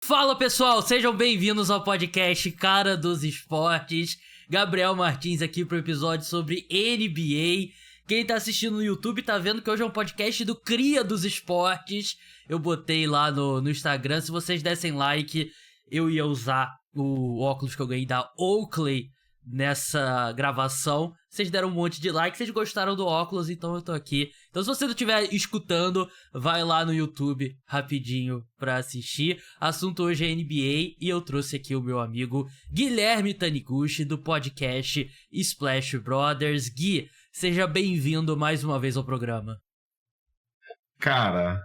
Fala pessoal, sejam bem-vindos ao podcast Cara dos Esportes. Gabriel Martins aqui pro episódio sobre NBA. Quem tá assistindo no YouTube tá vendo que hoje é um podcast do Cria dos Esportes. Eu botei lá no Instagram, se vocês dessem like, eu ia usar o óculos que eu ganhei da Oakley nessa gravação. Vocês deram um monte de like, vocês gostaram do óculos, então eu tô aqui. Então se você não estiver escutando, vai lá no YouTube rapidinho pra assistir. Assunto hoje é NBA e eu trouxe aqui o meu amigo Guilherme Taniguchi do podcast Splash Brothers. Gui, seja bem-vindo mais uma vez ao programa. Cara,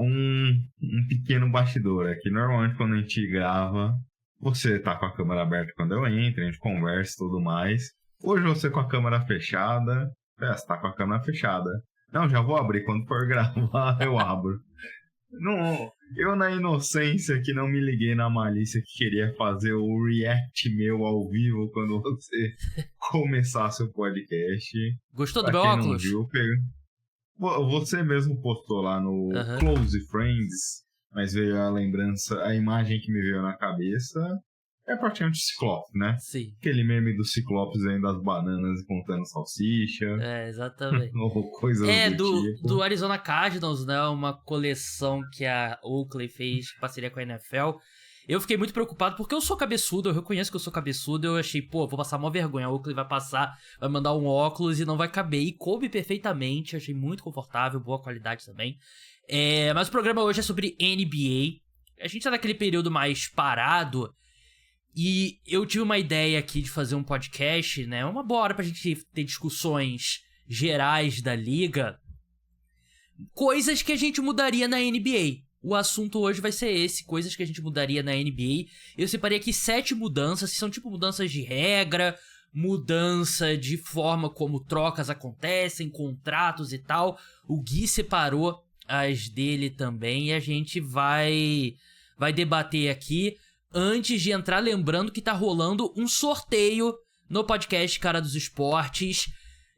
um pequeno bastidor aqui. Normalmente quando a gente grava, você tá com a câmera aberta quando eu entro, a gente conversa e tudo mais. Hoje você com a câmera fechada. Você tá com a câmera fechada. Não, já vou abrir. Quando for gravar, eu abro. Não, eu na inocência que não me liguei na malícia que queria fazer o react meu ao vivo quando você começasse o podcast. Gostou do meu óculos? Não viu, você mesmo postou lá no Close Friends, mas veio a lembrança, a imagem que me veio na cabeça é praticamente o Ciclope, né? Sim. Aquele meme do Ciclopes aí das bananas contando salsicha. É, exatamente. Ou coisas do tipo. Do Arizona Cardinals, né? Uma coleção que a Oakley fez em parceria com a NFL. Eu fiquei muito preocupado porque eu sou cabeçudo, eu reconheço que eu sou cabeçudo. Eu achei, vou passar uma vergonha. A Oakley vai passar, vai mandar um óculos e não vai caber. E coube perfeitamente, achei muito confortável, boa qualidade também. Mas o programa hoje é sobre NBA. A gente tá naquele período mais parado. E eu tive uma ideia aqui de fazer um podcast, né? Uma boa hora pra gente ter discussões gerais da liga. Coisas que a gente mudaria na NBA. O assunto hoje vai ser esse, coisas que a gente mudaria na NBA. Eu separei aqui 7 mudanças, que são tipo mudanças de regra, mudança de forma como trocas acontecem, contratos e tal. O Gui separou as dele também e a gente vai debater aqui. Antes de entrar, lembrando que tá rolando um sorteio no podcast Cara dos Esportes.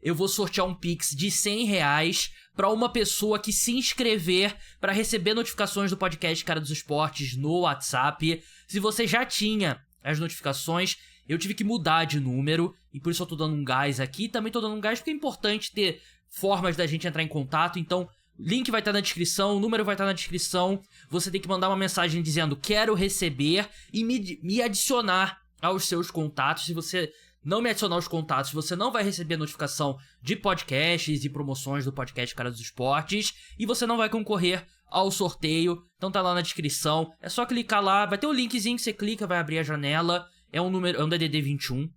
Eu vou sortear um Pix de R$100 para uma pessoa que se inscrever para receber notificações do podcast Cara dos Esportes no WhatsApp. Se você já tinha as notificações, eu tive que mudar de número e por isso eu tô dando um gás aqui. Também tô dando um gás porque é importante ter formas da gente entrar em contato, então link vai estar na descrição, o número vai estar na descrição. Você tem que mandar uma mensagem dizendo quero receber e me adicionar aos seus contatos. Se você não me adicionar aos contatos, você não vai receber notificação de podcasts e promoções do podcast Cara dos Esportes. E você não vai concorrer ao sorteio. Então tá lá na descrição. É só clicar lá, vai ter o linkzinho que você clica, vai abrir a janela. É um DDD 21.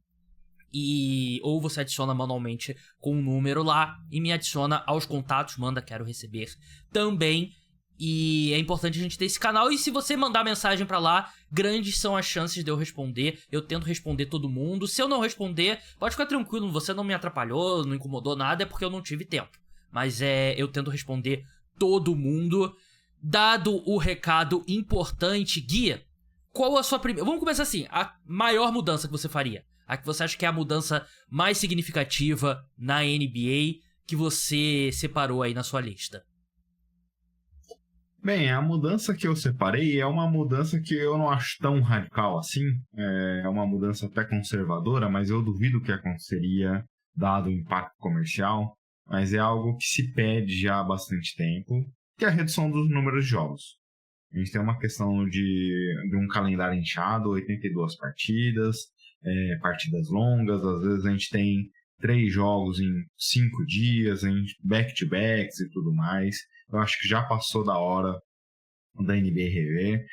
Ou você adiciona manualmente com um número lá e me adiciona aos contatos, manda quero receber também. E é importante a gente ter esse canal. E se você mandar mensagem pra lá, grandes são as chances de eu responder. Eu tento responder todo mundo. Se eu não responder, pode ficar tranquilo, você não me atrapalhou, não incomodou nada, é porque eu não tive tempo. Mas eu tento responder todo mundo. Dado o recado importante, Gui, qual a sua primeira... Vamos começar assim, a maior mudança que você faria. A que você acha que é a mudança mais significativa na NBA que você separou aí na sua lista? Bem, a mudança que eu separei é uma mudança que eu não acho tão radical assim. É uma mudança até conservadora, mas eu duvido que aconteceria dado o impacto comercial. Mas é algo que se pede já há bastante tempo, que é a redução dos números de jogos. A gente tem uma questão de um calendário inchado, 82 partidas, partidas longas, às vezes a gente tem 3 jogos em 5 dias, back-to-backs e tudo mais. Eu acho que já passou da hora da NBA rever.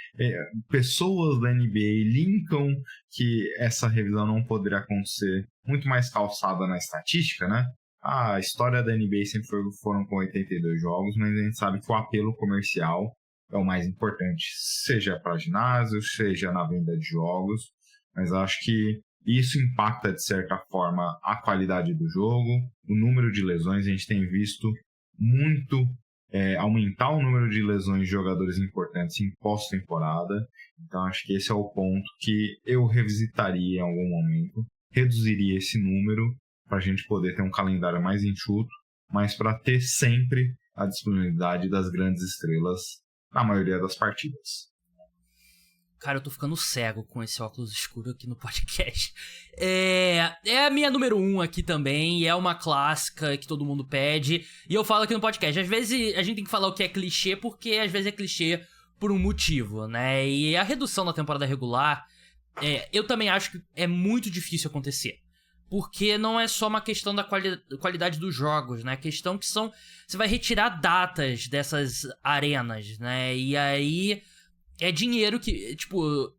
Pessoas da NBA linkam que essa revisão não poderia acontecer muito mais calçada na estatística, né? A história da NBA sempre foram com 82 jogos, mas a gente sabe que o apelo comercial é o mais importante, seja para ginásio, seja na venda de jogos. Mas acho que isso impacta, de certa forma, a qualidade do jogo, o número de lesões. A gente tem visto muito aumentar o número de lesões de jogadores importantes em pós-temporada. Então, acho que esse é o ponto que eu revisitaria em algum momento. Reduziria esse número para a gente poder ter um calendário mais enxuto, mas para ter sempre a disponibilidade das grandes estrelas na maioria das partidas. Cara, eu tô ficando cego com esse óculos escuro aqui no podcast. É a minha número 1 aqui também, e é uma clássica que todo mundo pede, e eu falo aqui no podcast. Às vezes a gente tem que falar o que é clichê, porque às vezes é clichê por um motivo, né? E a redução da temporada regular, eu também acho que é muito difícil acontecer. Porque não é só uma questão da qualidade dos jogos, né? A questão que você vai retirar datas dessas arenas, né? E aí é dinheiro que, tipo,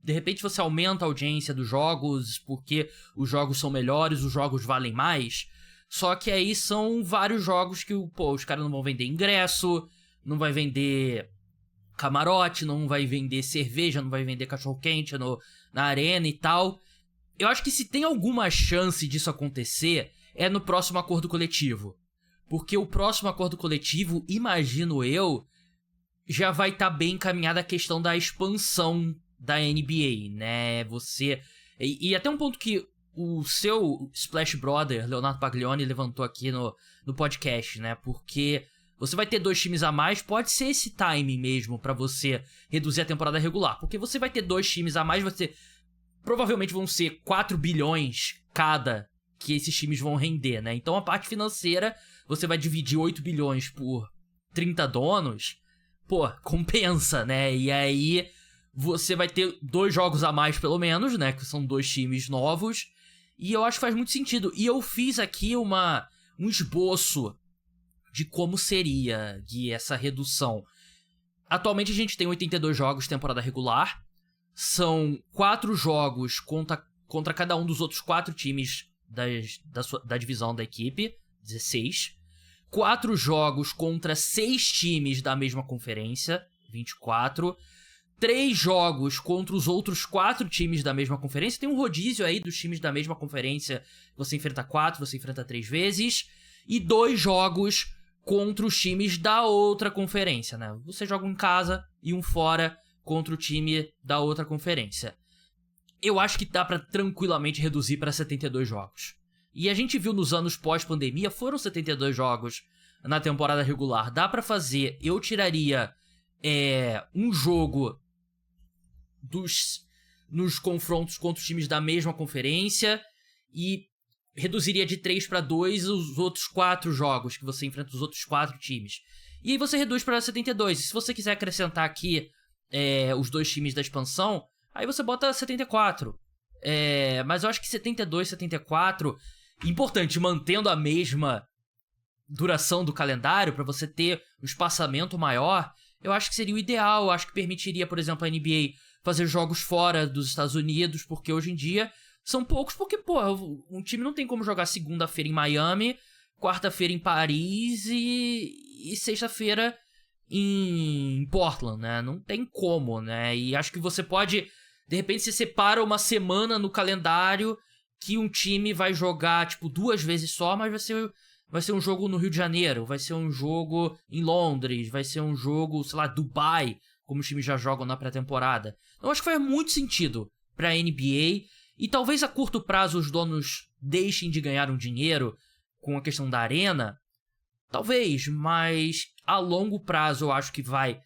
de repente você aumenta a audiência dos jogos porque os jogos são melhores, os jogos valem mais. Só que aí são vários jogos que, os caras não vão vender ingresso, não vai vender camarote, não vai vender cerveja, não vai vender cachorro-quente na arena e tal. Eu acho que se tem alguma chance disso acontecer, é no próximo acordo coletivo. Porque o próximo acordo coletivo, imagino eu, já vai estar bem encaminhada a questão da expansão da NBA, né? E até um ponto que o seu Splash Brother, Leonardo Paglioni, levantou aqui no podcast, né? Porque você vai ter 2 times a mais, pode ser esse time mesmo pra você reduzir a temporada regular. Porque você vai ter 2 times a mais, provavelmente vão ser 4 bilhões cada que esses times vão render, né? Então a parte financeira, você vai dividir 8 bilhões por 30 donos, compensa, né? E aí você vai ter 2 jogos a mais pelo menos, né? Que são 2 times novos. E eu acho que faz muito sentido. E eu fiz aqui um esboço de como seria, Gui, essa redução. Atualmente a gente tem 82 jogos temporada regular. São 4 jogos contra cada um dos outros 4 times da divisão da equipe, 16. 4 jogos contra 6 times da mesma conferência, 24. 3 jogos contra os outros 4 times da mesma conferência. Tem um rodízio aí dos times da mesma conferência. Você enfrenta 4, você enfrenta 3 vezes. E 2 jogos contra os times da outra conferência, né? Você joga um em casa e um fora contra o time da outra conferência. Eu acho que dá pra tranquilamente reduzir pra 72 jogos. E a gente viu nos anos pós-pandemia, foram 72 jogos na temporada regular. Dá pra fazer, eu tiraria um jogo nos confrontos contra os times da mesma conferência e reduziria de 3 pra 2 os outros 4 jogos que você enfrenta os outros 4 times. E aí você reduz pra 72. E se você quiser acrescentar aqui os 2 times da expansão, aí você bota 74. Mas eu acho que 72, 74, importante, mantendo a mesma duração do calendário para você ter um espaçamento maior, eu acho que seria o ideal. Eu acho que permitiria, por exemplo, a NBA fazer jogos fora dos Estados Unidos, porque hoje em dia são poucos, porque, um time não tem como jogar segunda-feira em Miami, quarta-feira em Paris e sexta-feira em Portland, né? Não tem como, né? E acho que você pode, de repente, você separa uma semana no calendário que um time vai jogar, 2 vezes só, mas vai ser um jogo no Rio de Janeiro, vai ser um jogo em Londres, vai ser um jogo, sei lá, Dubai, como os times já jogam na pré-temporada. Então acho que faz muito sentido pra NBA, e talvez a curto prazo os donos deixem de ganhar um dinheiro com a questão da arena, talvez, mas a longo prazo eu acho que vai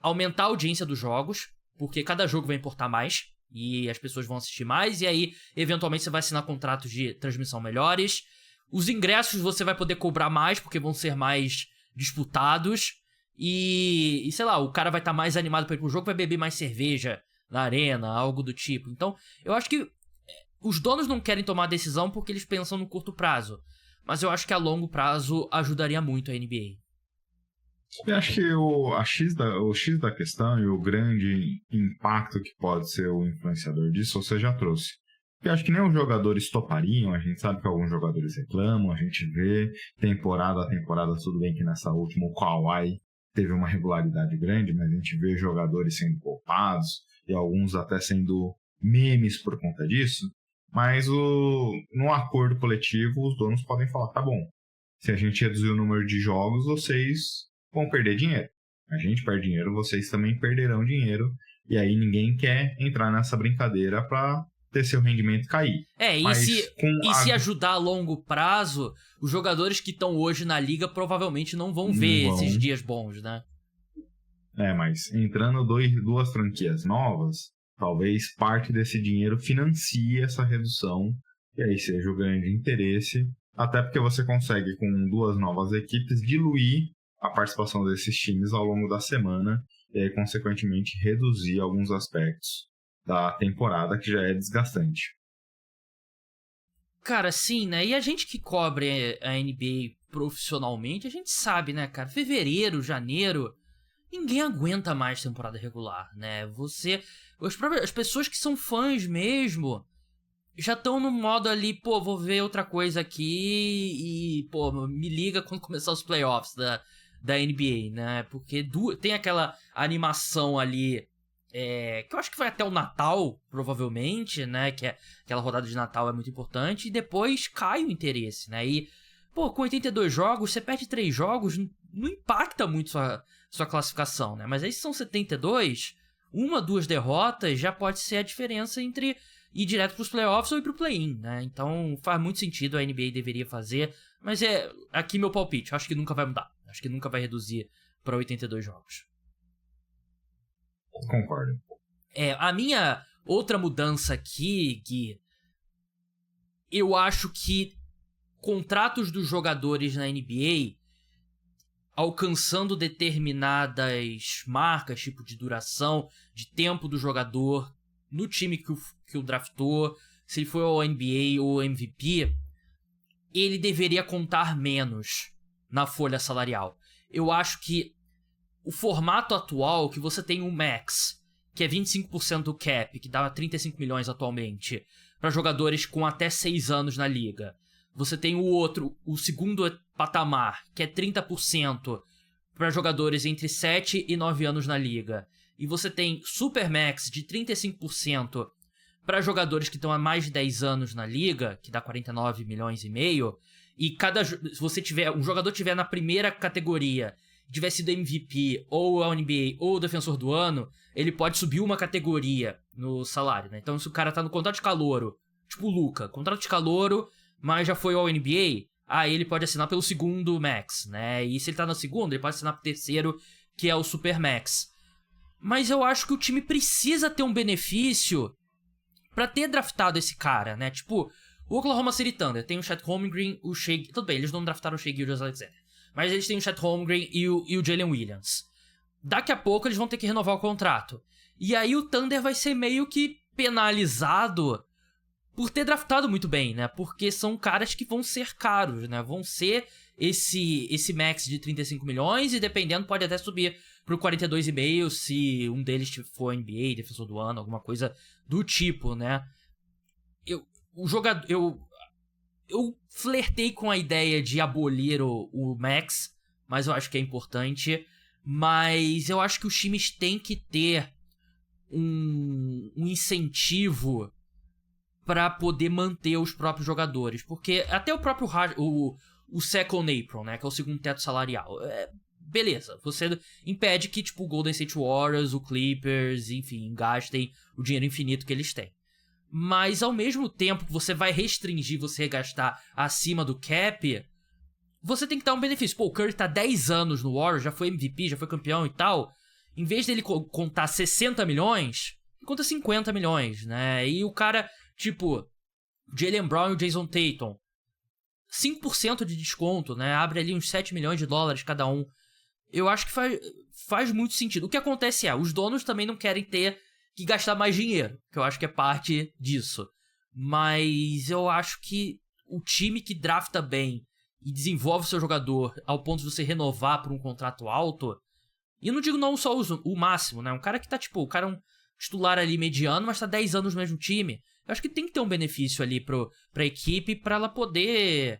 aumentar a audiência dos jogos, porque cada jogo vai importar mais, e as pessoas vão assistir mais, e aí, eventualmente, você vai assinar contratos de transmissão melhores. Os ingressos você vai poder cobrar mais, porque vão ser mais disputados, e sei lá, o cara vai estar mais animado para ir pro jogo, vai beber mais cerveja na arena, algo do tipo. Então, eu acho que os donos não querem tomar a decisão porque eles pensam no curto prazo, mas eu acho que a longo prazo ajudaria muito a NBA. Eu acho que o X da questão e o grande impacto que pode ser o influenciador disso, você já trouxe. Eu acho que nem os jogadores topariam, a gente sabe que alguns jogadores reclamam, a gente vê temporada a temporada, tudo bem que nessa última o Kawhi teve uma regularidade grande, mas a gente vê jogadores sendo poupados e alguns até sendo memes por conta disso. Mas no acordo coletivo, os donos podem falar, tá bom, se a gente reduzir o número de jogos, vocês vão perder dinheiro. A gente perde dinheiro, vocês também perderão dinheiro. E aí ninguém quer entrar nessa brincadeira para ter seu rendimento cair. Se ajudar a longo prazo, os jogadores que estão hoje na liga provavelmente não vão ver esses dias bons, né? Mas entrando duas franquias novas, talvez parte desse dinheiro financie essa redução, e aí seja o grande interesse, até porque você consegue, com duas novas equipes, diluir a participação desses times ao longo da semana, e aí, consequentemente, reduzir alguns aspectos da temporada, que já é desgastante. Cara, sim, né? E a gente que cobre a NBA profissionalmente, a gente sabe, né, cara? Fevereiro, janeiro, ninguém aguenta mais temporada regular, né? As pessoas que são fãs mesmo já estão no modo ali, pô, vou ver outra coisa aqui e, pô, me liga quando começar os playoffs da NBA, né? Porque tem aquela animação ali, que eu acho que vai até o Natal, provavelmente, né? Que aquela rodada de Natal é muito importante, e depois cai o interesse, né? E, pô, com 82 jogos, você perde 3 jogos, não impacta muito sua classificação, né? Mas aí se são 72, 2 derrotas já pode ser a diferença entre ir direto pros playoffs ou ir pro play-in, né? Então faz muito sentido, a NBA deveria fazer, mas aqui meu palpite, acho que nunca vai mudar. Acho que nunca vai reduzir pra 82 jogos. Concordo. A minha outra mudança aqui, Gui, eu acho que contratos dos jogadores na NBA alcançando determinadas marcas, tipo de duração, de tempo do jogador no time que o draftou, se ele for ao NBA ou MVP, ele deveria contar menos na folha salarial. Eu acho que o formato atual, que você tem um max, que é 25% do cap, que dá 35 milhões atualmente, para jogadores com até 6 anos na liga. Você tem o segundo patamar, que é 30% para jogadores entre 7 e 9 anos na liga. E você tem Supermax de 35% para jogadores que estão há mais de 10 anos na liga, que dá 49 milhões e meio. E se um jogador tiver na primeira categoria, tiver sido MVP ou a NBA ou Defensor do Ano, ele pode subir uma categoria no salário, né? Então se o cara tá no contrato de calouro, tipo o Luka, contrato de calouro, mas já foi ao NBA, aí ele pode assinar pelo segundo Max, né? E se ele tá no segundo, ele pode assinar pro terceiro, que é o Super Max. Mas eu acho que o time precisa ter um benefício pra ter draftado esse cara, né? Tipo, o Oklahoma City Thunder tem o Chet Holmgren, o Shai... Tudo bem, eles não draftaram o Shai Gilgeous-Alexander, mas eles têm o Chet Holmgren e o Jalen Williams. Daqui a pouco eles vão ter que renovar o contrato. E aí o Thunder vai ser meio que penalizado por ter draftado muito bem, né? Porque são caras que vão ser caros, né? Vão ser esse max de 35 milhões e dependendo pode até subir pro 42,5 se um deles for NBA, Defensor do Ano, alguma coisa do tipo, né? Eu flertei com a ideia de abolir o max, mas eu acho que é importante. Mas eu acho que os times têm que ter um incentivo para poder manter os próprios jogadores. Porque até o próprio o second apron, né, que é o segundo teto salarial, beleza, você impede que tipo o Golden State Warriors, o Clippers, enfim, gastem o dinheiro infinito que eles têm. Mas ao mesmo tempo que você vai restringir você gastar acima do cap, você tem que dar um benefício. Pô, o Curry tá 10 anos no Warriors, já foi MVP, já foi campeão e tal. Em vez dele contar 60 milhões, ele conta 50 milhões, né? E o cara, tipo, Jaylen Brown e o Jason Tatum, 5% de desconto, né? Abre ali uns 7 milhões de dólares cada um. Eu acho que faz muito sentido. O que acontece os donos também não querem ter que gastar mais dinheiro, que eu acho que é parte disso. Mas eu acho que o time que drafta bem e desenvolve o seu jogador ao ponto de você renovar por um contrato alto, e eu não digo não só o máximo, né? Um cara que tá, tipo, o cara é um titular ali mediano, mas tá 10 anos no mesmo time. Eu acho que tem que ter um benefício ali pra equipe pra ela poder...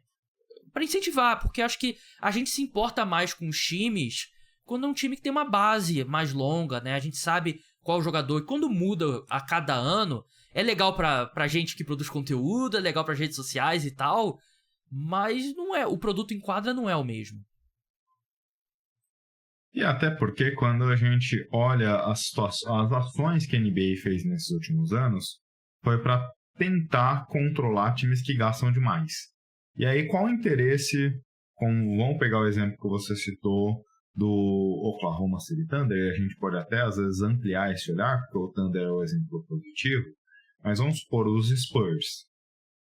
pra incentivar, porque eu acho que a gente se importa mais com os times quando é um time que tem uma base mais longa, né? A gente sabe qual jogador, e quando muda a cada ano, é legal pra gente que produz conteúdo, é legal pras redes sociais e tal, mas não é, o produto em quadra não é o mesmo. E até porque quando a gente olha as ações que a NBA fez nesses últimos anos, foi para tentar controlar times que gastam demais. E aí qual o interesse, vamos pegar o exemplo que você citou, do Oklahoma City Thunder, e a gente pode até às vezes ampliar esse olhar, porque o Thunder é o exemplo positivo, mas vamos supor os Spurs,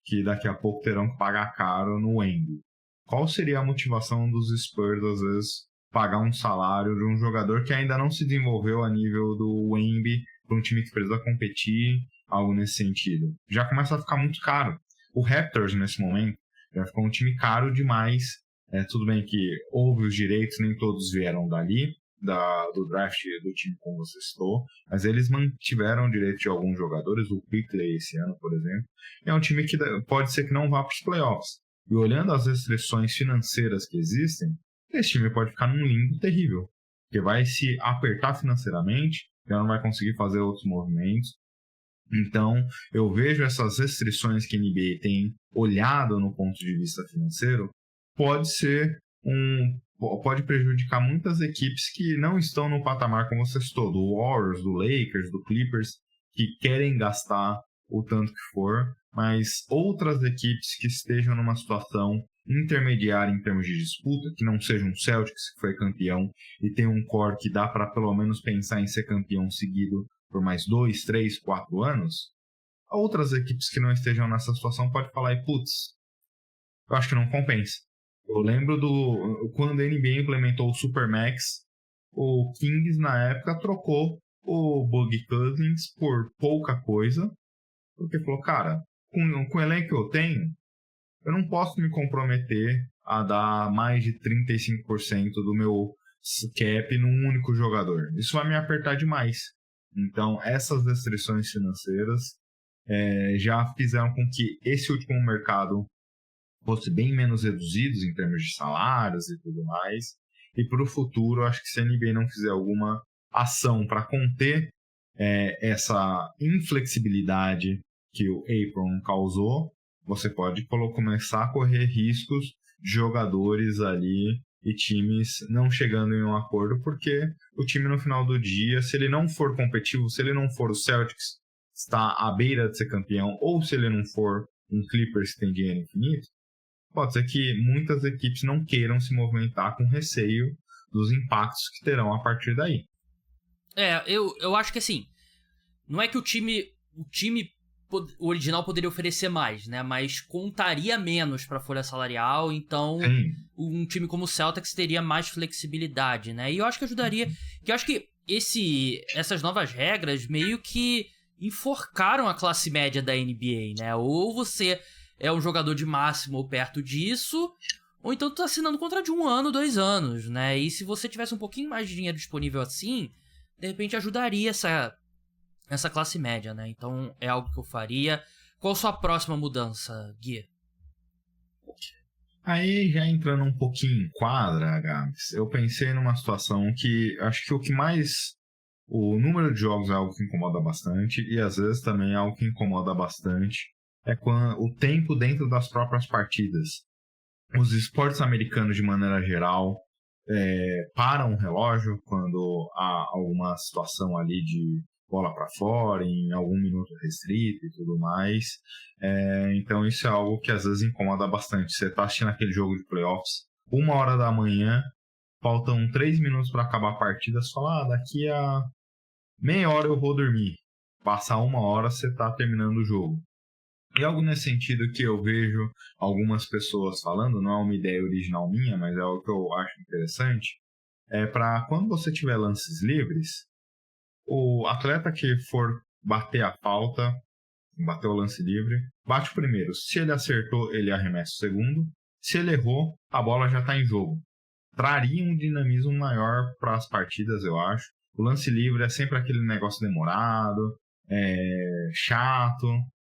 que daqui a pouco terão que pagar caro no Wemby. Qual seria a motivação dos Spurs, às vezes, pagar um salário de um jogador que ainda não se desenvolveu a nível do Wemby para um time que precisa competir, algo nesse sentido? Já começa a ficar muito caro. O Raptors, nesse momento, já ficou um time caro demais. Tudo bem que houve os direitos, nem todos vieram dali, do draft do time, como você citou, mas eles mantiveram o direito de alguns jogadores, o Quickley esse ano, por exemplo. É um time que pode ser que não vá para os playoffs. E olhando as restrições financeiras que existem, esse time pode ficar num limbo terrível, porque vai se apertar financeiramente, já não vai conseguir fazer outros movimentos. Então, eu vejo essas restrições que a NBA tem olhado no ponto de vista financeiro, pode prejudicar muitas equipes que não estão no patamar, como você citou, do Warriors, do Lakers, do Clippers, que querem gastar o tanto que for, mas outras equipes que estejam numa situação intermediária em termos de disputa, que não seja um Celtics que foi campeão e tem um core que dá para pelo menos pensar em ser campeão seguido por mais 2, 3, 4 anos, outras equipes que não estejam nessa situação podem falar, putz, eu acho que não compensa. Eu lembro quando a NBA implementou o Supermax, o Kings na época trocou o Boogie Cousins por pouca coisa, porque falou, cara, com o elenco que eu tenho, eu não posso me comprometer a dar mais de 35% do meu cap num único jogador. Isso vai me apertar demais. Então, essas restrições financeiras já fizeram com que esse último mercado fosse bem menos reduzido em termos de salários e tudo mais. E para o futuro, acho que se a NBA não fizer alguma ação para conter essa inflexibilidade que o Apron causou, você pode começar a correr riscos de jogadores ali e times não chegando em um acordo, porque o time no final do dia, se ele não for competitivo, se ele não for o Celtics, está à beira de ser campeão, ou se ele não for um Clippers que tem dinheiro infinito, pode ser que muitas equipes não queiram se movimentar com receio dos impactos que terão a partir daí. Eu acho que assim, não é que o time original poderia oferecer mais, né? Mas contaria menos para a folha salarial, então um time como o Celtics teria mais flexibilidade, né? E eu acho que ajudaria, que eu acho que essas novas regras meio que enforcaram a classe média da NBA, né? Ou você é um jogador de máximo ou perto disso, ou então tu tá assinando contrato de 1 ano, 2 anos, né? E se você tivesse um pouquinho mais de dinheiro disponível assim, de repente ajudaria essa classe média, né? Então é algo que eu faria. Qual a sua próxima mudança, Gui? Aí, já entrando um pouquinho em quadra, Gabs, eu pensei numa situação que acho que o número de jogos é algo que incomoda bastante, e às vezes também é algo que incomoda bastante, o tempo dentro das próprias partidas. Os esportes americanos, de maneira geral, param o relógio quando há alguma situação ali de bola para fora, em algum minuto restrito e tudo mais. Então isso é algo que às vezes incomoda bastante. Você está assistindo aquele jogo de playoffs, 1h da manhã, faltam 3 minutos para acabar a partida, você fala, daqui a meia hora eu vou dormir. Passa 1 hora, você está terminando o jogo. E algo nesse sentido que eu vejo algumas pessoas falando, não é uma ideia original minha, mas é algo que eu acho interessante, para quando você tiver lances livres, o atleta que for bater a falta, bater o lance livre, bate o primeiro. Se ele acertou, ele arremessa o segundo. Se ele errou, a bola já está em jogo. Traria um dinamismo maior para as partidas, eu acho. O lance livre é sempre aquele negócio demorado, chato.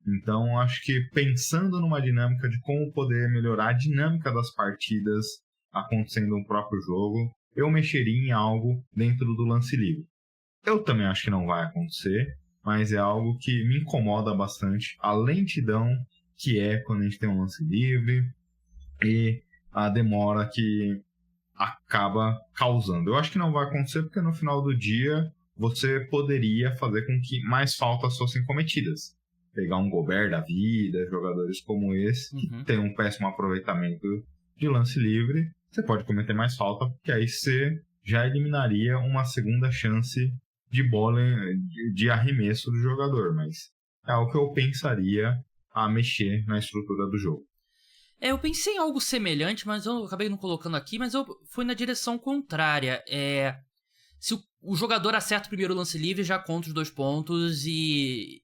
Então, acho que pensando numa dinâmica de como poder melhorar a dinâmica das partidas acontecendo no próprio jogo, eu mexeria em algo dentro do lance livre. Eu também acho que não vai acontecer, mas é algo que me incomoda bastante, a lentidão que é quando a gente tem um lance livre e a demora que acaba causando. Eu acho que não vai acontecer porque no final do dia você poderia fazer com que mais faltas fossem cometidas. Pegar um Gobert da vida, jogadores como esse, que tem um péssimo aproveitamento de lance livre, você pode cometer mais falta, porque aí você já eliminaria uma segunda chance de bola, de arremesso do jogador, mas é algo que eu pensaria a mexer na estrutura do jogo. Eu pensei em algo semelhante, mas eu acabei não colocando aqui, mas eu fui na direção contrária. Se o jogador acerta o primeiro lance livre, já conta os 2 pontos e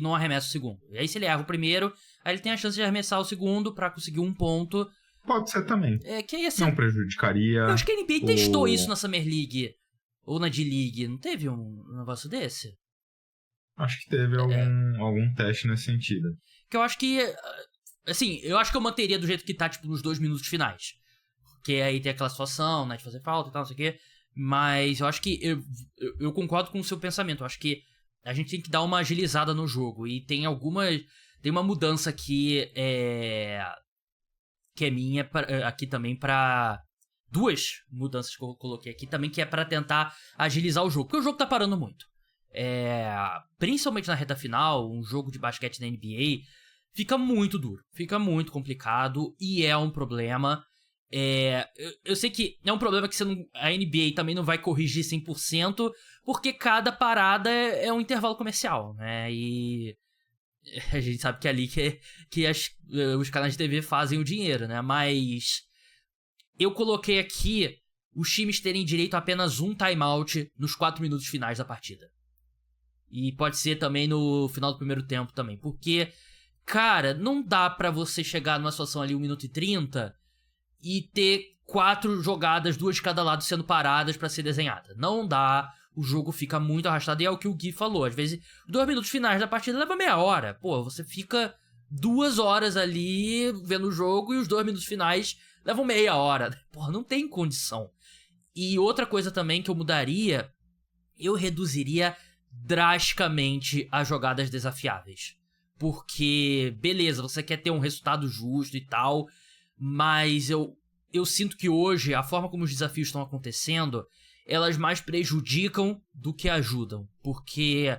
não arremessa o segundo. E aí se ele erra o primeiro, aí ele tem a chance de arremessar o segundo pra conseguir 1 ponto. Pode ser também. Que aí, assim, não prejudicaria. Eu acho que a NBA testou isso na Summer League ou na D-League. Não teve um negócio desse? Acho que teve algum teste nesse sentido. Que eu acho que... Assim, eu acho que eu manteria do jeito que tá, tipo, nos 2 minutos finais. Porque aí tem aquela situação, né, de fazer falta e tal, não sei o quê. Mas eu acho que... Eu concordo com o seu pensamento. Eu acho que a gente tem que dar uma agilizada no jogo. E tem uma mudança aqui, que é minha aqui também pra... 2 mudanças que eu coloquei aqui também, que é pra tentar agilizar o jogo. Porque o jogo tá parando muito. Principalmente na reta final, um jogo de basquete da NBA... Fica muito duro, fica muito complicado e é um problema. Eu sei que é um problema que a NBA também não vai corrigir 100%, porque cada parada é um intervalo comercial, né? E a gente sabe que é ali que os canais de TV fazem o dinheiro, né? Mas eu coloquei aqui os times terem direito a apenas um timeout nos 4 minutos finais da partida. E pode ser também no final do primeiro tempo também, porque... Cara, não dá pra você chegar numa situação ali 1 minuto e 30 e ter 4 jogadas, 2 de cada lado sendo paradas pra ser desenhada. Não dá, o jogo fica muito arrastado e é o que o Gui falou. Às vezes, 2 minutos finais da partida leva meia hora. Pô, você fica 2 horas ali vendo o jogo e os 2 minutos finais levam meia hora. Pô, não tem condição. E outra coisa também que eu mudaria, eu reduziria drasticamente as jogadas desafiáveis. Porque, beleza, você quer ter um resultado justo e tal, mas eu sinto que hoje, a forma como os desafios estão acontecendo, elas mais prejudicam do que ajudam. Porque,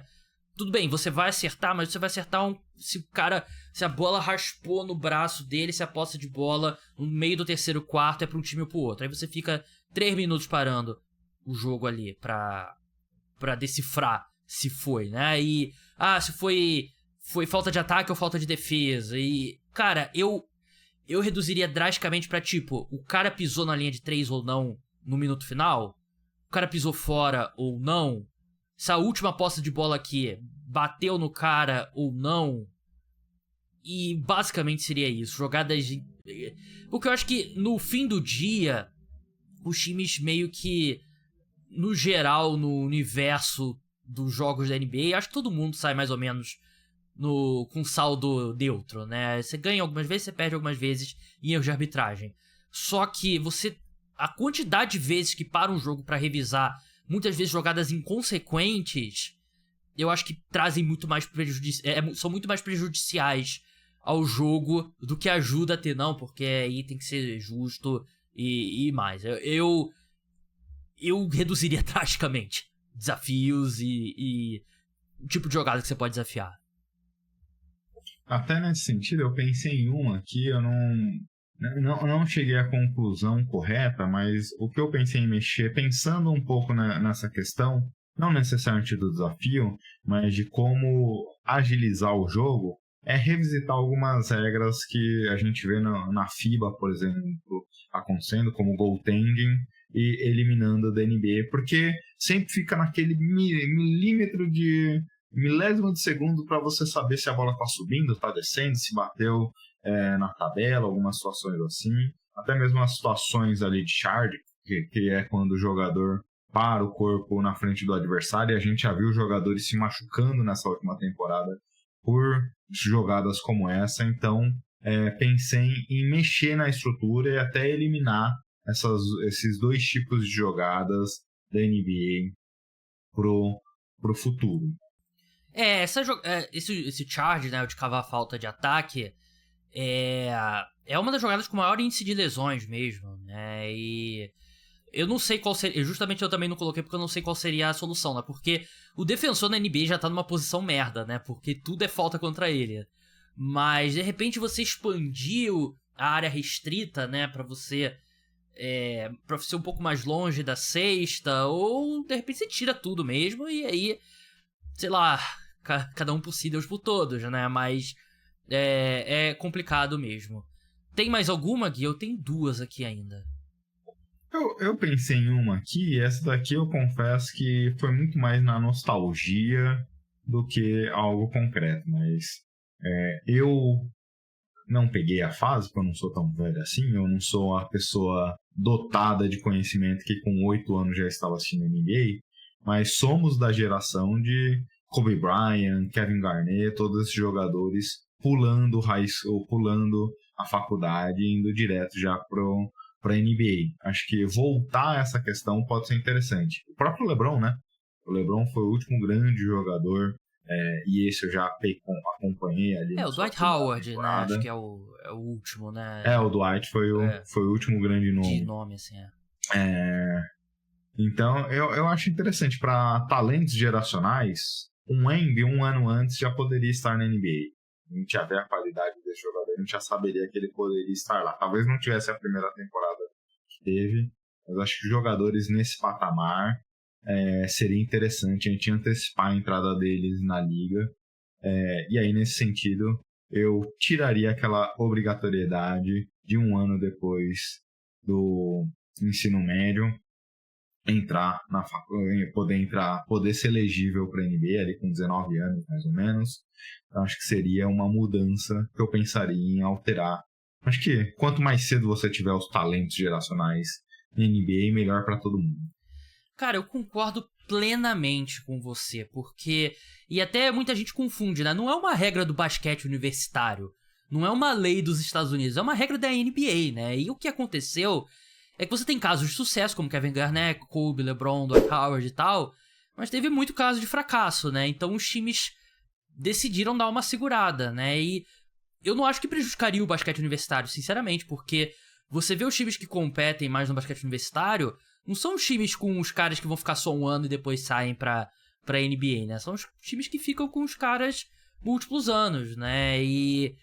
tudo bem, você vai acertar, mas você vai acertar se a bola raspou no braço dele, se a posse de bola no meio do terceiro quarto é pra um time ou pro outro. Aí você fica 3 minutos parando o jogo ali pra decifrar se foi, né? E, se foi falta de ataque ou falta de defesa. E, cara, eu reduziria drasticamente pra, tipo, o cara pisou na linha de 3 ou não no minuto final? O cara pisou fora ou não? Se a última posse de bola aqui bateu no cara ou não? E basicamente seria isso. Jogadas... Porque eu acho que no fim do dia, os times meio que, no geral, no universo dos jogos da NBA, acho que todo mundo sai mais ou menos... com saldo neutro, né? Você ganha algumas vezes, você perde algumas vezes em erros de arbitragem. Só que a quantidade de vezes que para um jogo pra revisar, muitas vezes jogadas inconsequentes, eu acho que trazem muito mais são muito mais prejudiciais ao jogo do que ajuda a ter, não, porque aí tem que ser justo e mais. Eu reduziria drasticamente desafios e o tipo de jogada que você pode desafiar. Até nesse sentido, eu pensei em uma que eu não cheguei à conclusão correta, mas o que eu pensei em mexer, pensando um pouco nessa questão, não necessariamente do desafio, mas de como agilizar o jogo, é revisitar algumas regras que a gente vê na FIBA, por exemplo, acontecendo, como goaltending e eliminando da NBA, porque sempre fica naquele milésimo de segundo para você saber se a bola está subindo, está descendo, se bateu na tabela, algumas situações assim. Até mesmo as situações ali de shard, que é quando o jogador para o corpo na frente do adversário. E a gente já viu jogadores se machucando nessa última temporada por jogadas como essa. Então, pensei em mexer na estrutura e até eliminar esses 2 tipos de jogadas da NBA pro futuro. Esse charge, né, de cavar falta de ataque, é uma das jogadas com maior índice de lesões mesmo, né, e eu não sei qual seria, justamente eu também não coloquei porque eu não sei qual seria a solução, né, porque o defensor na NBA já tá numa posição merda, né, porque tudo é falta contra ele, mas de repente você expandiu a área restrita, né, pra você pra ser um pouco mais longe da sexta, ou de repente você tira tudo mesmo, e aí, sei lá, cada um por si, Deus por todos, né? Mas é complicado mesmo. Tem mais alguma, Gui? Eu tenho 2 aqui ainda. Eu pensei em uma aqui, e essa daqui eu confesso que foi muito mais na nostalgia do que algo concreto, mas eu não peguei a fase, porque eu não sou tão velho assim, eu não sou a pessoa dotada de conhecimento que com 8 anos já estava assistindo NBA, mas somos da geração de Kobe Bryant, Kevin Garnett, todos esses jogadores pulando high school, pulando a faculdade e indo direto já para a NBA. Acho que voltar a essa questão pode ser interessante. O próprio LeBron, né? O LeBron foi o último grande jogador, e esse eu já acompanhei ali. O Dwight Howard, né? Acho que é o último, né? O Dwight foi o último grande nome. De nome, assim, Então, eu acho interessante. Para talentos geracionais, um Embiid, um ano antes, já poderia estar na NBA. A gente já vê a qualidade desse jogador, a gente já saberia que ele poderia estar lá. Talvez não tivesse a primeira temporada que teve, mas acho que jogadores nesse patamar seria interessante a gente antecipar a entrada deles na liga. E aí, nesse sentido, eu tiraria aquela obrigatoriedade de um ano depois do ensino médio poder ser elegível para a NBA ali com 19 anos, mais ou menos. Então, acho que seria uma mudança que eu pensaria em alterar. Acho que quanto mais cedo você tiver os talentos geracionais na NBA, melhor para todo mundo. Cara, eu concordo plenamente com você, porque... E até muita gente confunde, né? Não é uma regra do basquete universitário, não é uma lei dos Estados Unidos, é uma regra da NBA, né? E o que aconteceu é que você tem casos de sucesso, como Kevin Garnett, Kobe, LeBron, Dwight Howard e tal, mas teve muito caso de fracasso, né? Então os times decidiram dar uma segurada, né? E eu não acho que prejudicaria o basquete universitário, sinceramente, porque você vê os times que competem mais no basquete universitário, não são os times com os caras que vão ficar só um ano e depois saem pra NBA, né? São os times que ficam com os caras múltiplos anos, né? E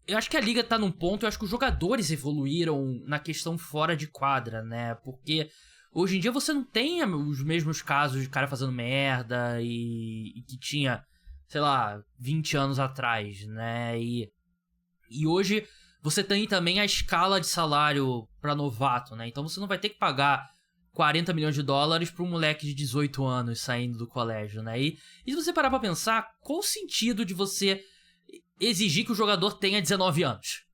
eu acho que a liga tá num ponto, eu acho que os jogadores evoluíram na questão fora de quadra, né? Porque hoje em dia você não tem os mesmos casos de cara fazendo merda e que tinha, sei lá, 20 anos atrás, né? E hoje você tem também a escala de salário pra novato, né? Então você não vai ter que pagar 40 milhões de dólares pra um moleque de 18 anos saindo do colégio, né? E se você parar pra pensar, qual o sentido de você exigir que o jogador tenha 19 anos?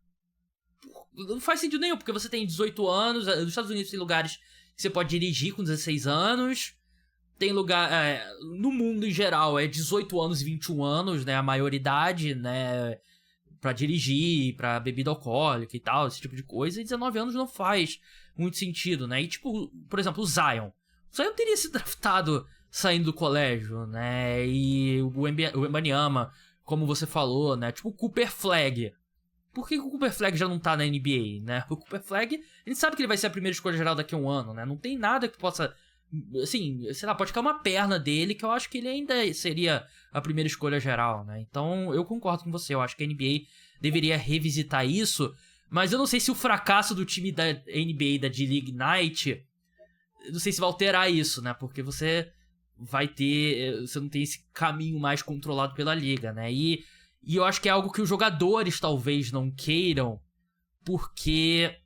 Não faz sentido nenhum, porque você tem 18 anos, nos Estados Unidos tem lugares que você pode dirigir com 16 anos, tem lugar, no mundo em geral é 18 anos e 21 anos, né, a maioridade, né, pra dirigir, pra bebida alcoólica e tal, esse tipo de coisa, e 19 anos não faz muito sentido, né, e tipo, por exemplo, o Zion teria sido draftado saindo do colégio, né, e o Wembanyama, como você falou, né? Tipo o Cooper Flag. Por que o Cooper Flag já não tá na NBA, né? O Cooper Flag, a gente sabe que ele vai ser a primeira escolha geral daqui a um ano, né? Não tem nada que possa... Assim, sei lá, pode cair uma perna dele que eu acho que ele ainda seria a primeira escolha geral, né? Então, eu concordo com você. Eu acho que a NBA deveria revisitar isso. Mas eu não sei se o fracasso do time da NBA, da D-League Ignite, não sei se vai alterar isso, né? Porque você não tem esse caminho mais controlado pela liga, né? E eu acho que é algo que os jogadores talvez não queiram, porque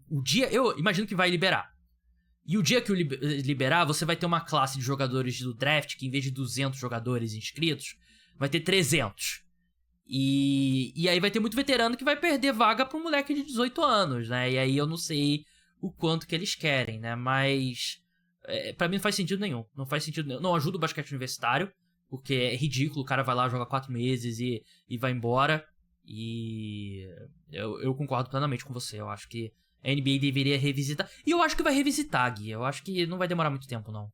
o dia, eu imagino que vai liberar. E o dia que liberar, você vai ter uma classe de jogadores do draft que em vez de 200 jogadores inscritos, vai ter 300. E aí vai ter muito veterano que vai perder vaga pra um moleque de 18 anos, né? E aí eu não sei o quanto que eles querem, né? Mas pra mim não faz sentido nenhum. Não faz sentido nenhum. Não ajuda o basquete universitário, porque é ridículo. O cara vai lá, joga 4 meses e vai embora. E eu concordo plenamente com você. Eu acho que a NBA deveria revisitar. E eu acho que vai revisitar, Gui. Eu acho que não vai demorar muito tempo, não.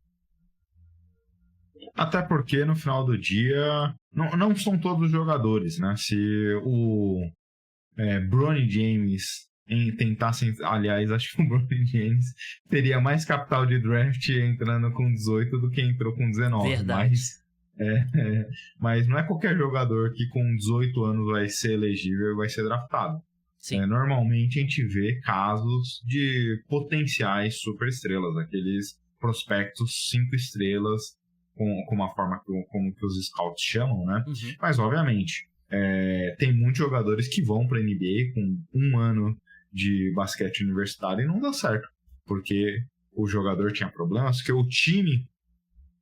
Até porque no final do dia não são todos os jogadores, né? Se o Bronny James tentasse, aliás, acho que o Bronny James teria mais capital de draft entrando com 18 do que entrou com 19. Verdade. Mas não é qualquer jogador que com 18 anos vai ser elegível e vai ser draftado. Sim. Normalmente a gente vê casos de potenciais superestrelas, aqueles prospectos 5 estrelas, com uma forma como que os scouts chamam, né? Uhum. Mas, obviamente, tem muitos jogadores que vão para a NBA com 1 ano de basquete universitário e não dá certo, porque o jogador tinha problemas, porque o time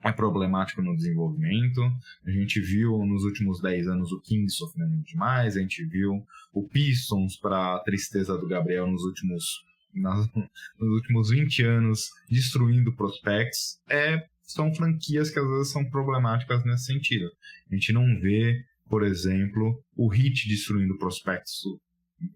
é problemático no desenvolvimento. A gente viu nos últimos 10 anos o Kings sofrendo demais, a gente viu o Pistons, para a tristeza do Gabriel, nos últimos 20 anos destruindo prospects. São franquias que às vezes são problemáticas nesse sentido. A gente não vê, por exemplo, o Heat destruindo prospects,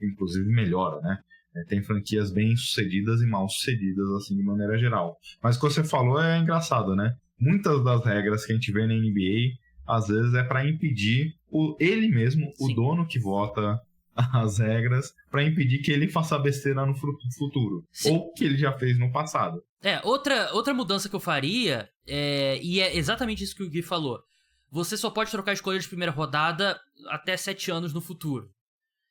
inclusive melhora, né? Tem franquias bem sucedidas e mal sucedidas, assim, de maneira geral. Mas o que você falou é engraçado, né? Muitas das regras que a gente vê na NBA, às vezes é para impedir ele mesmo, Sim. o dono que vota as regras, para impedir que ele faça besteira no futuro. Sim. Ou que ele já fez no passado. Outra mudança que eu faria, e é exatamente isso que o Gui falou. Você só pode trocar a escolha de primeira rodada até 7 anos no futuro.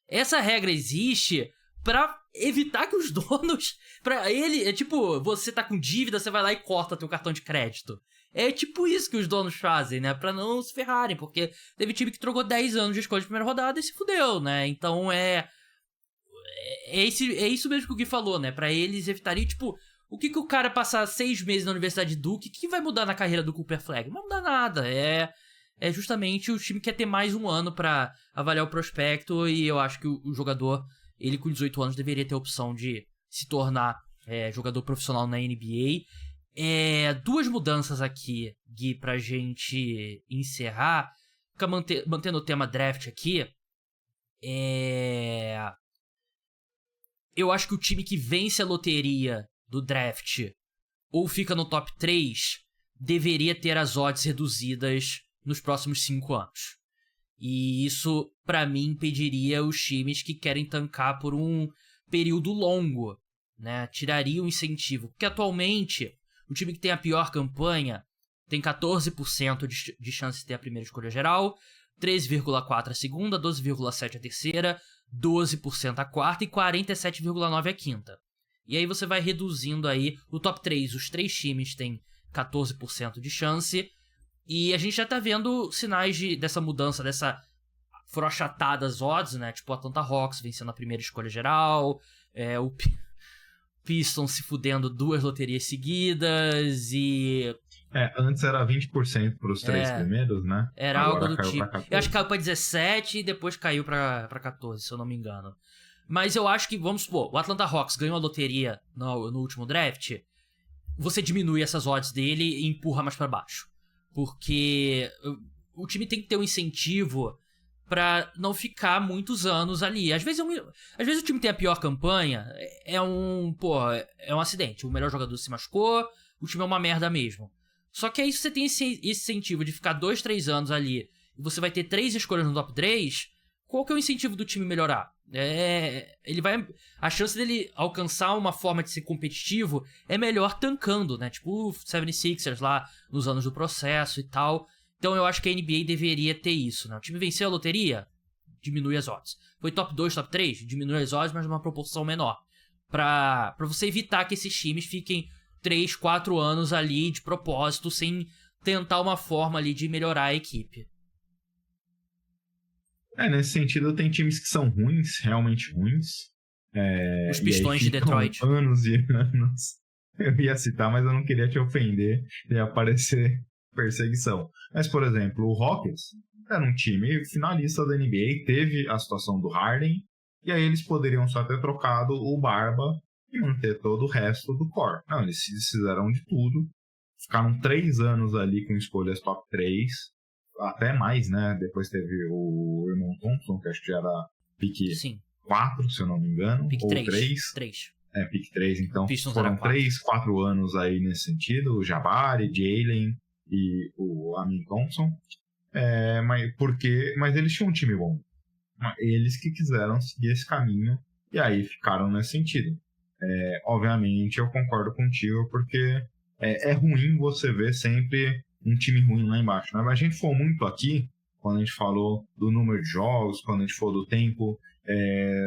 Essa regra existe pra evitar que os donos... Pra ele, tipo, você tá com dívida, você vai lá e corta teu cartão de crédito. É tipo isso que os donos fazem, né? Pra não se ferrarem, porque teve time que trocou 10 anos de escolha de primeira rodada e se fudeu, né? Então é isso mesmo que o Gui falou, né? Pra eles evitarem, tipo... O que o cara passar 6 meses na Universidade de Duke, o que vai mudar na carreira do Cooper Flagg? Não vai mudar nada, é justamente o time quer ter mais um ano pra avaliar o prospecto, e eu acho que o jogador, ele com 18 anos, deveria ter a opção de se tornar jogador profissional na NBA. Duas mudanças aqui, Gui, pra gente encerrar, mantendo o tema draft aqui, eu acho que o time que vence a loteria do draft ou fica no top 3 deveria ter as odds reduzidas nos próximos 5 anos. E isso, pra mim, impediria os times que querem tancar por um período longo, né? Tiraria o incentivo. Porque atualmente, o time que tem a pior campanha tem 14% de chance de ter a primeira escolha geral, 13,4% a segunda, 12,7% a terceira, 12% a quarta e 47,9% a quinta. E aí você vai reduzindo aí o top 3. Os 3 times têm 14% de chance. E a gente já tá vendo sinais dessa mudança, foram achatadas odds, né? Tipo o Atlanta Hawks vencendo a primeira escolha geral. O Pistons se fudendo 2 loterias seguidas e... Antes era 20% pros 3 primeiros, né? Era agora algo do caiu tipo. pra 14. Eu acho que caiu pra 17 e depois caiu pra 14, se eu não me engano. Mas eu acho que, vamos supor, o Atlanta Hawks ganhou a loteria no último draft, você diminui essas odds dele e empurra mais pra baixo. Porque o time tem que ter um incentivo pra não ficar muitos anos ali. Às vezes o time tem a pior campanha, é um acidente. O melhor jogador se machucou, o time é uma merda mesmo. Só que aí se você tem esse incentivo de ficar 2, 3 anos ali e você vai ter 3 escolhas no top 3, qual que é o incentivo do time melhorar? A chance dele alcançar uma forma de ser competitivo é melhor tancando, né? Tipo o 76ers lá nos anos do processo e tal. Então eu acho que a NBA deveria ter isso, né? O time venceu a loteria, diminui as odds. Foi top 2, top 3, diminui as odds, mas numa proporção menor. Pra você evitar que esses times fiquem 3, 4 anos ali de propósito, sem tentar uma forma ali de melhorar a equipe. Nesse sentido, tem times que são ruins, realmente ruins. Os Pistões de Detroit. Anos e anos. Eu ia citar, mas eu não queria te ofender e aparecer perseguição. Mas, por exemplo, o Rockets era um time finalista da NBA, teve a situação do Harden, e aí eles poderiam só ter trocado o Barba e manter todo o resto do core. Não, eles fizeram de tudo. Ficaram 3 anos ali com escolhas top 3. Até mais, né? Depois teve o Raymond Thompson, que acho que era pick 4, se eu não me engano. Pick ou 3. Pick 3. Então Pistons foram 3, 4 anos aí nesse sentido. O Jabari, Jalen e o Amin Thompson. Mas eles tinham um time bom. Eles que quiseram seguir esse caminho e aí ficaram nesse sentido. Obviamente eu concordo contigo, porque é ruim você ver sempre um time ruim lá embaixo, né? Mas a gente falou muito aqui, quando a gente falou do número de jogos, quando a gente falou do tempo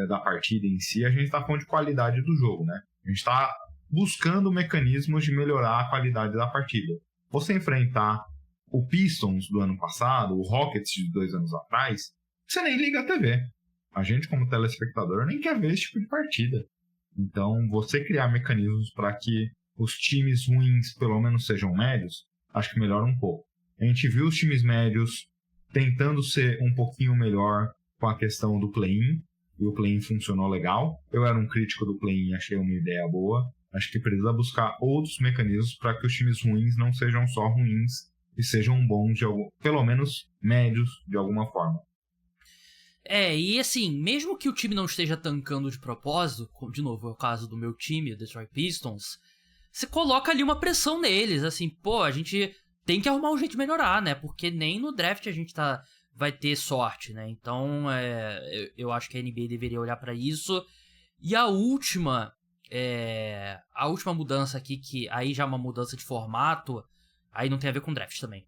da partida em si, a gente está falando de qualidade do jogo, né? A gente está buscando mecanismos de melhorar a qualidade da partida. Você enfrentar o Pistons do ano passado, o Rockets de 2 anos atrás, você nem liga a TV. A gente, como telespectador, nem quer ver esse tipo de partida. Então, você criar mecanismos para que os times ruins, pelo menos, sejam médios, acho que melhora um pouco. A gente viu os times médios tentando ser um pouquinho melhor com a questão do play-in, e o play-in funcionou legal. Eu era um crítico do play-in e achei uma ideia boa. Acho que precisa buscar outros mecanismos para que os times ruins não sejam só ruins e sejam bons, pelo menos médios, de alguma forma. E assim, mesmo que o time não esteja tancando de propósito, de novo, é o caso do meu time, o Detroit Pistons, você coloca ali uma pressão neles, assim, pô, a gente tem que arrumar um jeito de melhorar, né? Porque nem no draft a gente vai ter sorte, né? Então, eu acho que a NBA deveria olhar pra isso. E a última mudança aqui, que aí já é uma mudança de formato, aí não tem a ver com draft também.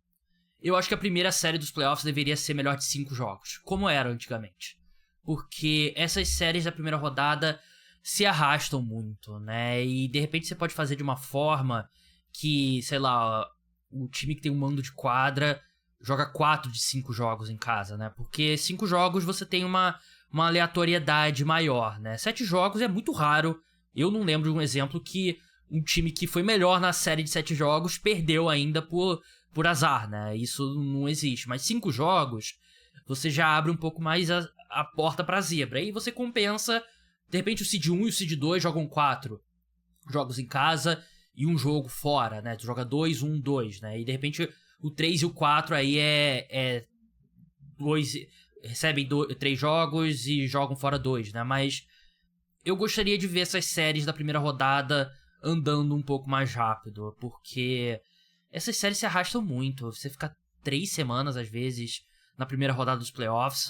Eu acho que a primeira série dos playoffs deveria ser melhor de 5 jogos, como era antigamente. Porque essas séries da primeira rodada se arrastam muito, né? E de repente você pode fazer de uma forma que, sei lá, o time que tem um mando de quadra joga 4 de 5 jogos em casa, né? Porque 5 jogos você tem uma aleatoriedade maior, né? 7 jogos é muito raro. Eu não lembro de um exemplo que um time que foi melhor na série de 7 jogos perdeu ainda por azar, né? Isso não existe. Mas 5 jogos, você já abre um pouco mais a porta pra zebra. Aí você compensa, de repente o Seed 1 e o Seed 2 jogam 4 jogos em casa e um jogo fora, né? Tu joga 2, 1, 2, né? E de repente o 3 e o 4 aí recebem 3 jogos e jogam fora 2, né? Mas eu gostaria de ver essas séries da primeira rodada andando um pouco mais rápido, porque essas séries se arrastam muito. Você fica 3 semanas, às vezes, na primeira rodada dos playoffs,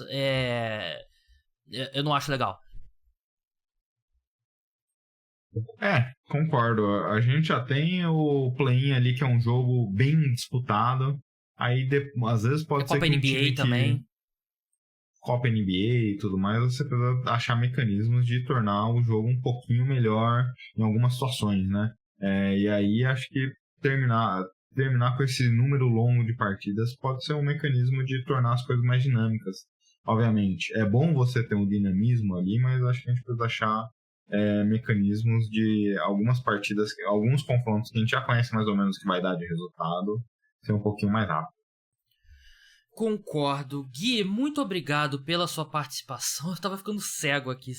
eu não acho legal. Concordo. A gente já tem o play-in ali, que é um jogo bem disputado. Aí, às vezes, pode ser Copa que NBA também. Copa NBA e tudo mais, você precisa achar mecanismos de tornar o jogo um pouquinho melhor em algumas situações, né? E aí, acho que terminar com esse número longo de partidas pode ser um mecanismo de tornar as coisas mais dinâmicas. Obviamente, é bom você ter um dinamismo ali, mas acho que a gente precisa achar mecanismos de algumas partidas, alguns confrontos que a gente já conhece mais ou menos que vai dar de resultado, ser um pouquinho mais rápido. Concordo. Gui, muito obrigado pela sua participação. Eu tava ficando cego aqui,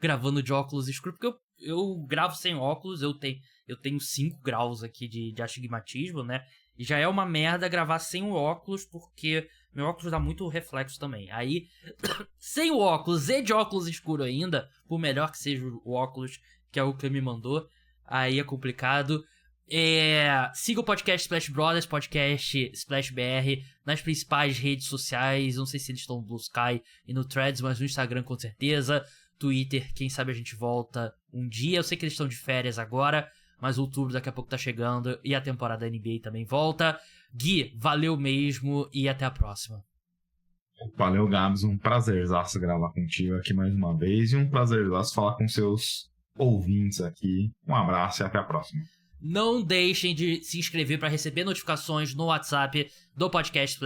gravando de óculos escuros, porque eu gravo sem óculos, eu tenho 5 graus aqui de astigmatismo, né? E já é uma merda gravar sem o óculos, porque meu óculos dá muito reflexo também. Aí, sem o óculos e de óculos escuro ainda, por melhor que seja o óculos que a Ucla me mandou, aí é complicado. Siga o podcast Splash Brothers, podcast Splash BR, nas principais redes sociais. Não sei se eles estão no Blue Sky e no Threads, mas no Instagram com certeza. Twitter, quem sabe a gente volta um dia. Eu sei que eles estão de férias agora, mas outubro daqui a pouco tá chegando e a temporada da NBA também volta. Gui, valeu mesmo e até a próxima. Valeu, Gabs. Um prazerzaço gravar contigo aqui mais uma vez e um prazerzaço falar com seus ouvintes aqui. Um abraço e até a próxima. Não deixem de se inscrever para receber notificações no WhatsApp do podcast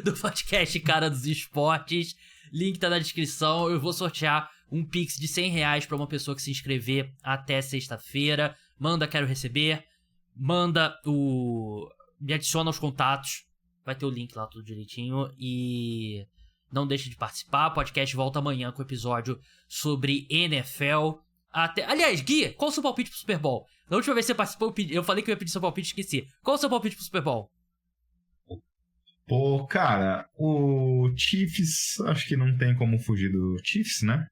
do podcast Cara dos Esportes. Link tá na descrição. Eu vou sortear um Pix de R$100 para uma pessoa que se inscrever até sexta-feira. Manda quero receber. Me adiciona aos contatos. Vai ter o link lá tudo direitinho. E não deixe de participar. O podcast volta amanhã com o episódio sobre NFL. Aliás, Gui, qual o seu palpite pro Super Bowl? Na última vez que você participou, eu falei que eu ia pedir seu palpite, esqueci. Qual o seu palpite pro Super Bowl? Pô, cara, o Chiefs, acho que não tem como fugir do Chiefs, né?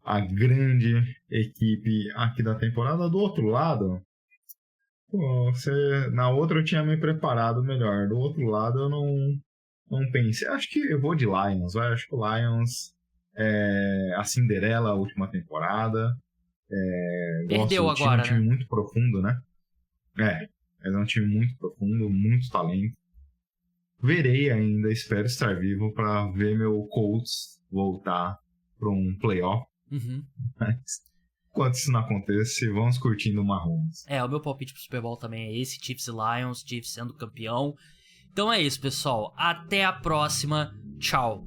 A grande equipe aqui da temporada. Do outro lado, na outra eu tinha me preparado melhor. Do outro lado eu não pensei. Acho que eu vou de Lions, vai. Acho que o Lions a Cinderela, a última temporada. Perdeu agora, né? É um time muito profundo, né? É um time muito profundo, muito talento. verei ainda, espero estar vivo para ver meu Colts voltar para um playoff. Mas enquanto isso não acontece, vamos curtindo o Mahomes. O meu palpite pro Super Bowl também é esse, Chiefs e Lions, Chiefs sendo campeão. Então é isso, pessoal. Até a próxima. Tchau.